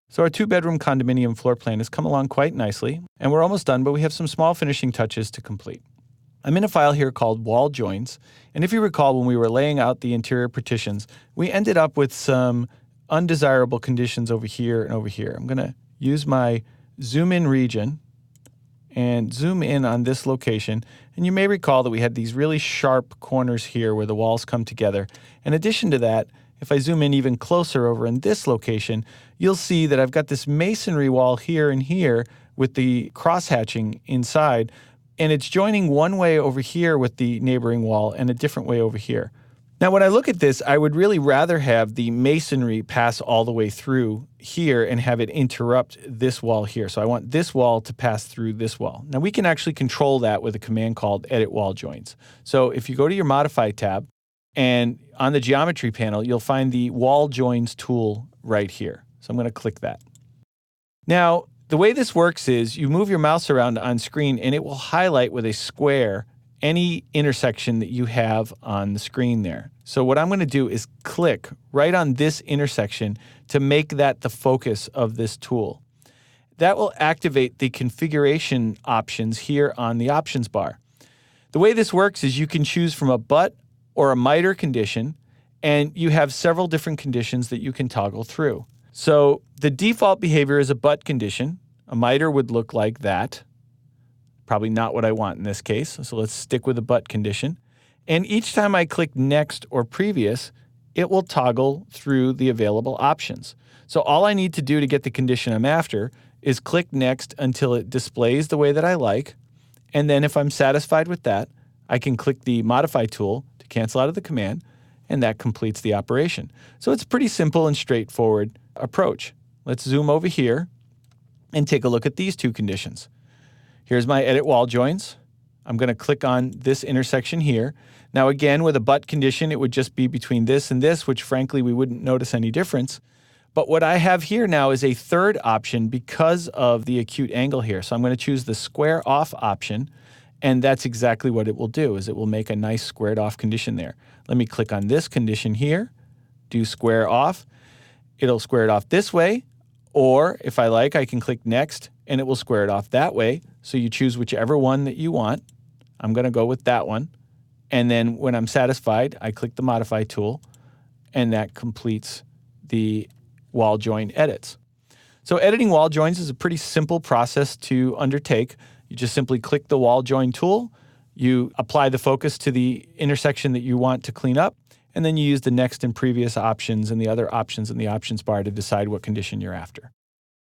So our 2-bedroom condominium floor plan has come along quite nicely, and we're almost done, but we have some small finishing touches to complete. I'm in a file here called wall joins, and if you recall when we were laying out the interior partitions, we ended up with some undesirable conditions over here and over here. I'm going to use my zoom in region and zoom in on this location, and you may recall that we had these really sharp corners here where the walls come together. In addition to that, if I zoom in even closer over in this location, you'll see that I've got this masonry wall here and here with the cross-hatching inside, and it's joining one way over here with the neighboring wall and a different way over here. Now, when I look at this, I would really rather have the masonry pass all the way through here and have it interrupt this wall here. So I want this wall to pass through this wall. Now, we can actually control that with a command called Edit Wall Joins. So if you go to your Modify tab, and on the Geometry panel, you'll find the Wall Joins tool right here. So I'm going to click that. Now, the way this works is you move your mouse around on screen, and it will highlight with a square any intersection that you have on the screen there. So what I'm going to do is click right on this intersection to make that the focus of this tool. That will activate the configuration options here on the options bar. The way this works is you can choose from a butt or a miter condition, and you have several different conditions that you can toggle through. So the default behavior is a butt condition. A miter would look like that. Probably not what I want in this case, so let's stick with the butt condition. And each time I click next or previous, it will toggle through the available options. So all I need to do to get the condition I'm after is click next until it displays the way that I like. And then if I'm satisfied with that, I can click the Modify tool to cancel out of the command, and that completes the operation. So it's a pretty simple and straightforward approach. Let's zoom over here and take a look at these two conditions. Here's my Edit Wall Joins. I'm going to click on this intersection here. Now again, with a butt condition, it would just be between this and this, which frankly we wouldn't notice any difference. But what I have here now is a third option because of the acute angle here. So I'm going to choose the Square Off option, and that's exactly what it will do, is it will make a nice squared off condition there. Let me click on this condition here, do Square Off. It'll square it off this way, or if I like, I can click Next, and it will square it off that way. So you choose whichever one that you want. I'm going to go with that one. And then when I'm satisfied, I click the Modify tool, and that completes the wall join edits. So editing wall joins is a pretty simple process to undertake. You just simply click the wall join tool, you apply the focus to the intersection that you want to clean up, and then you use the next and previous options and the other options in the options bar to decide what condition you're after.